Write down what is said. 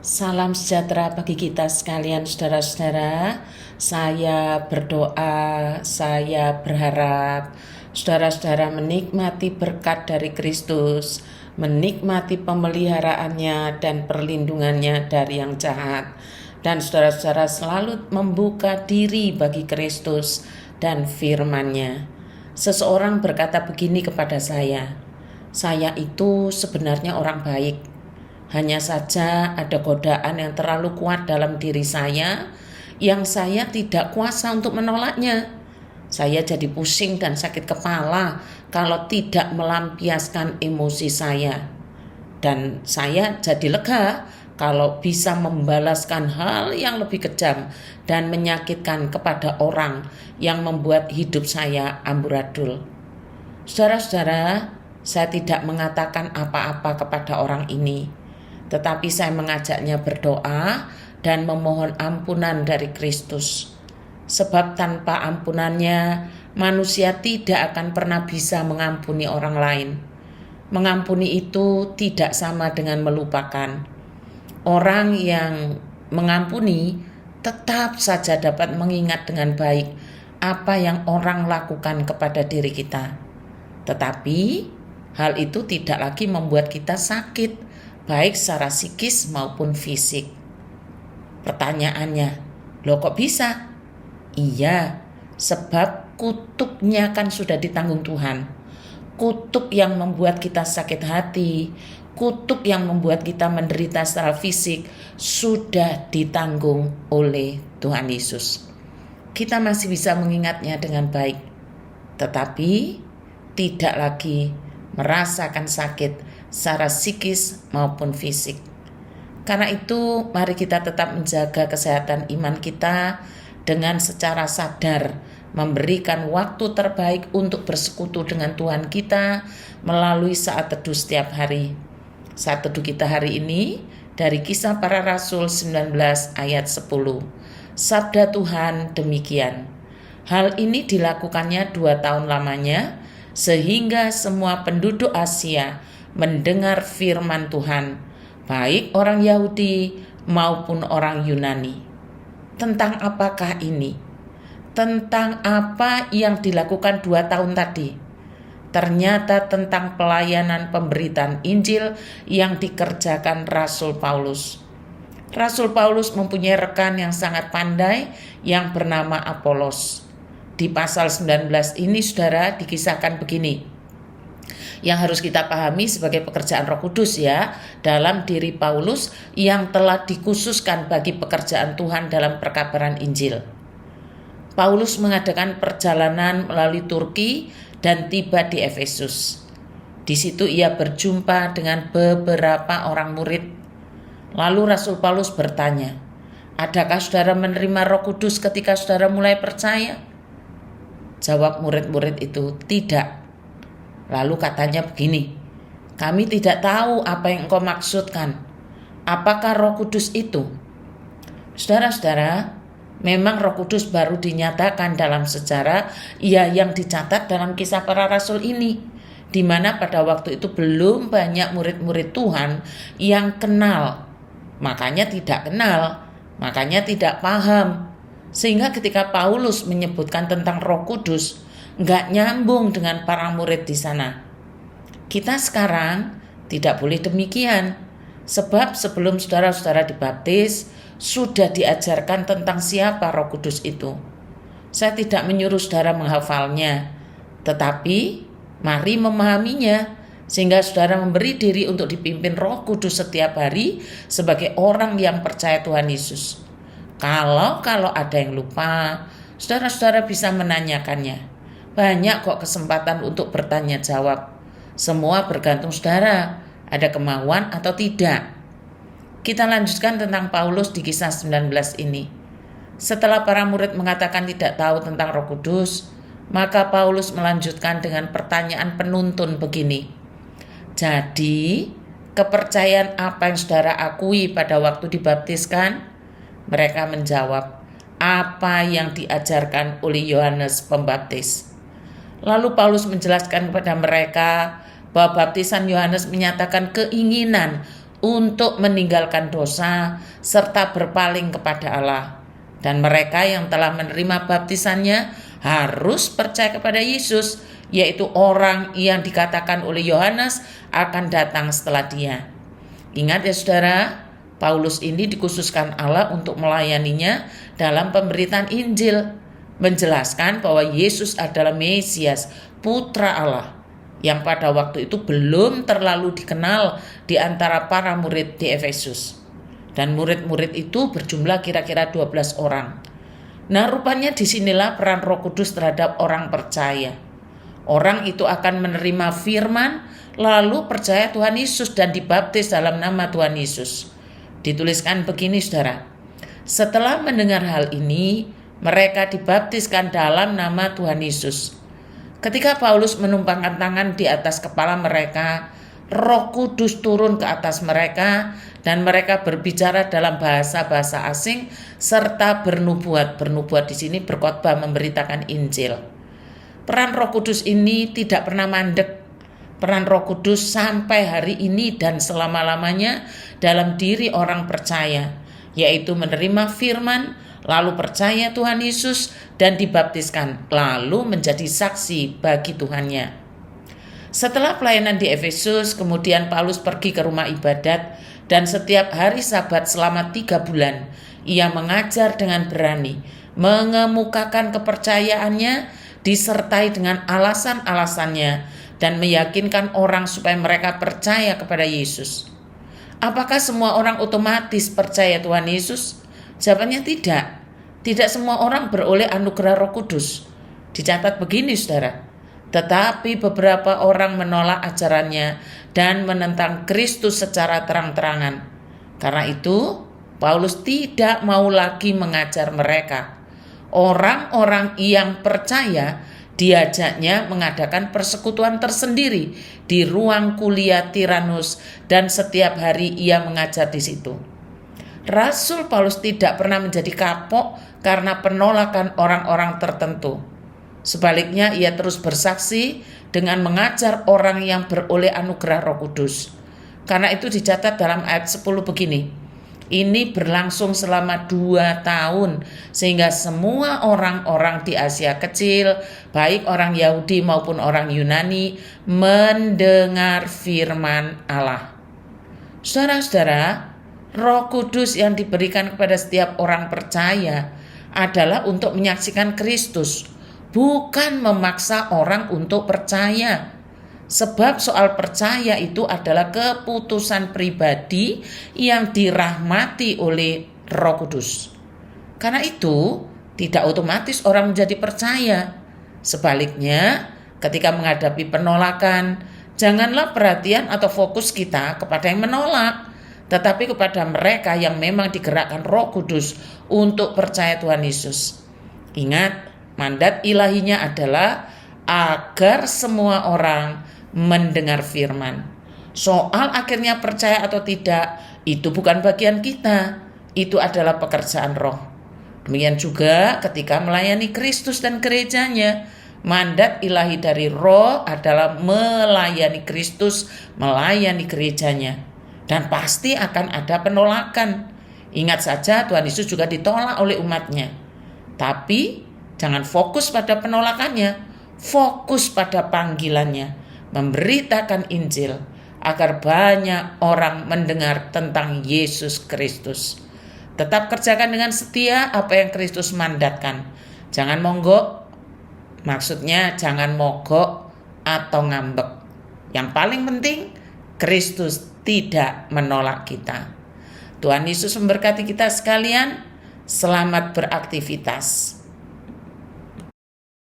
Salam sejahtera bagi kita sekalian saudara-saudara. Saya berdoa, saya berharap saudara-saudara menikmati berkat dari Kristus, menikmati pemeliharaannya dan perlindungannya dari yang jahat. Dan saudara-saudara selalu membuka diri bagi Kristus dan firman-Nya. Seseorang berkata begini kepada saya itu sebenarnya orang baik. Hanya saja ada godaan yang terlalu kuat dalam diri saya yang saya tidak kuasa untuk menolaknya. Saya jadi pusing dan sakit kepala kalau tidak melampiaskan emosi saya. Dan saya jadi lega kalau bisa membalaskan hal yang lebih kejam dan menyakitkan kepada orang yang membuat hidup saya amburadul. Saudara-saudara, saya tidak mengatakan apa-apa kepada orang ini, tetapi saya mengajaknya berdoa dan memohon ampunan dari Kristus. Sebab tanpa ampunannya, manusia tidak akan pernah bisa mengampuni orang lain. Mengampuni itu tidak sama dengan melupakan. Orang yang mengampuni tetap saja dapat mengingat dengan baik apa yang orang lakukan kepada diri kita. Tetapi hal itu tidak lagi membuat kita sakit, baik secara psikis maupun fisik. Pertanyaannya, loh kok bisa? Iya, sebab kutuknya kan sudah ditanggung Tuhan. Kutuk yang membuat kita sakit hati, kutuk yang membuat kita menderita secara fisik sudah ditanggung oleh Tuhan Yesus. Kita masih bisa mengingatnya dengan baik, tetapi tidak lagi merasakan sakit secara psikis maupun fisik. Karena itu mari kita tetap menjaga kesehatan iman kita dengan secara sadar memberikan waktu terbaik untuk bersekutu dengan Tuhan kita melalui saat teduh setiap hari. Saat teduh kita hari ini dari Kisah Para Rasul 19 ayat 10. Sabda Tuhan demikian. Hal ini dilakukannya 2 tahun lamanya sehingga semua penduduk Asia mendengar firman Tuhan, baik orang Yahudi maupun orang Yunani. Tentang apakah ini? Tentang apa yang dilakukan 2 tahun tadi? Ternyata tentang pelayanan pemberitaan Injil yang dikerjakan Rasul Paulus. Rasul Paulus mempunyai rekan yang sangat pandai yang bernama Apolos. Di pasal 19 ini saudara dikisahkan begini, yang harus kita pahami sebagai pekerjaan Roh Kudus ya, dalam diri Paulus yang telah dikhususkan bagi pekerjaan Tuhan dalam perkabaran Injil. Paulus mengadakan perjalanan melalui Turki dan tiba di Efesus. Di situ ia berjumpa dengan beberapa orang murid. Lalu Rasul Paulus bertanya, adakah saudara menerima Roh Kudus ketika saudara mulai percaya? Jawab murid-murid itu, tidak. Lalu katanya begini, kami tidak tahu apa yang engkau maksudkan. Apakah Roh Kudus itu? Saudara-saudara, memang Roh Kudus baru dinyatakan dalam sejarah, yang dicatat dalam Kisah Para Rasul ini, di mana pada waktu itu belum banyak murid-murid Tuhan yang kenal. Makanya tidak kenal, makanya tidak paham. Sehingga ketika Paulus menyebutkan tentang Roh Kudus, nggak nyambung dengan para murid di sana. Kita sekarang tidak boleh demikian, sebab sebelum saudara-saudara dibaptis, sudah diajarkan tentang siapa Roh Kudus itu. Saya tidak menyuruh saudara menghafalnya, tetapi mari memahaminya, sehingga saudara memberi diri untuk dipimpin Roh Kudus setiap hari sebagai orang yang percaya Tuhan Yesus. Kalau ada yang lupa, saudara-saudara bisa menanyakannya. Banyak kok kesempatan untuk bertanya jawab. Semua bergantung saudara, ada kemauan atau tidak. Kita lanjutkan tentang Paulus di Kisah 19 ini. Setelah para murid mengatakan tidak tahu tentang Roh Kudus, maka Paulus melanjutkan dengan pertanyaan penuntun begini. Jadi, kepercayaan apa yang saudara akui pada waktu dibaptiskan? Mereka menjawab, apa yang diajarkan oleh Yohanes Pembaptis. Lalu Paulus menjelaskan kepada mereka bahwa baptisan Yohanes menyatakan keinginan untuk meninggalkan dosa serta berpaling kepada Allah. Dan mereka yang telah menerima baptisannya harus percaya kepada Yesus, yaitu orang yang dikatakan oleh Yohanes akan datang setelah dia. Ingat ya saudara, Paulus ini dikhususkan Allah untuk melayaninya dalam pemberitaan Injil, menjelaskan bahwa Yesus adalah Mesias, Putra Allah, yang pada waktu itu belum terlalu dikenal di antara para murid di Efesus. Dan murid-murid itu berjumlah kira-kira 12 orang. Nah, rupanya disinilah peran Roh Kudus terhadap orang percaya. Orang itu akan menerima firman, lalu percaya Tuhan Yesus dan dibaptis dalam nama Tuhan Yesus. Dituliskan begini saudara, setelah mendengar hal ini, mereka dibaptiskan dalam nama Tuhan Yesus. Ketika Paulus menumpangkan tangan di atas kepala mereka, Roh Kudus turun ke atas mereka dan mereka berbicara dalam bahasa-bahasa asing serta bernubuat. Bernubuat di sini berkhotbah, memberitakan Injil. Peran Roh Kudus ini tidak pernah mandek. Peran Roh Kudus sampai hari ini dan selama-lamanya dalam diri orang percaya, yaitu menerima firman, lalu percaya Tuhan Yesus dan dibaptiskan, lalu menjadi saksi bagi Tuhannya. Setelah pelayanan di Efesus, kemudian Paulus pergi ke rumah ibadat dan setiap hari Sabat selama 3 bulan ia mengajar dengan berani, mengemukakan kepercayaannya disertai dengan alasan-alasannya dan meyakinkan orang supaya mereka percaya kepada Yesus. Apakah semua orang otomatis percaya Tuhan Yesus? Jawabannya tidak. Tidak semua orang beroleh anugerah Roh Kudus. Dicatat begini saudara, tetapi beberapa orang menolak ajarannya dan menentang Kristus secara terang-terangan. Karena itu, Paulus tidak mau lagi mengajar mereka. Orang-orang yang percaya diajaknya mengadakan persekutuan tersendiri di ruang kuliah Tiranus dan setiap hari ia mengajar di situ. Rasul Paulus tidak pernah menjadi kapok karena penolakan orang-orang tertentu. Sebaliknya ia terus bersaksi dengan mengajar orang yang beroleh anugerah Roh Kudus. Karena itu dicatat dalam ayat 10 begini, ini berlangsung selama 2 tahun sehingga semua orang-orang di Asia Kecil, baik orang Yahudi maupun orang Yunani, mendengar firman Allah. Saudara-saudara, Roh Kudus yang diberikan kepada setiap orang percaya adalah untuk menyaksikan Kristus, bukan memaksa orang untuk percaya. Sebab soal percaya itu adalah keputusan pribadi yang dirahmati oleh Roh Kudus. Karena itu tidak otomatis orang menjadi percaya. Sebaliknya, ketika menghadapi penolakan, janganlah perhatian atau fokus kita kepada yang menolak, tetapi kepada mereka yang memang digerakkan Roh Kudus untuk percaya Tuhan Yesus. Ingat, mandat ilahinya adalah agar semua orang mendengar firman. Soal akhirnya percaya atau tidak, itu bukan bagian kita. Itu adalah pekerjaan Roh. Demikian juga ketika melayani Kristus dan gerejanya, mandat ilahi dari Roh adalah melayani Kristus, melayani gerejanya. Dan pasti akan ada penolakan. Ingat saja Tuhan Yesus juga ditolak oleh umatnya. Tapi jangan fokus pada penolakannya, fokus pada panggilannya, memberitakan Injil agar banyak orang mendengar tentang Yesus Kristus. Tetap kerjakan dengan setia apa yang Kristus mandatkan. Jangan monggok, maksudnya jangan mogok atau ngambek. Yang paling penting, Kristus tidak menolak kita. Tuhan Yesus memberkati kita sekalian. Selamat beraktivitas.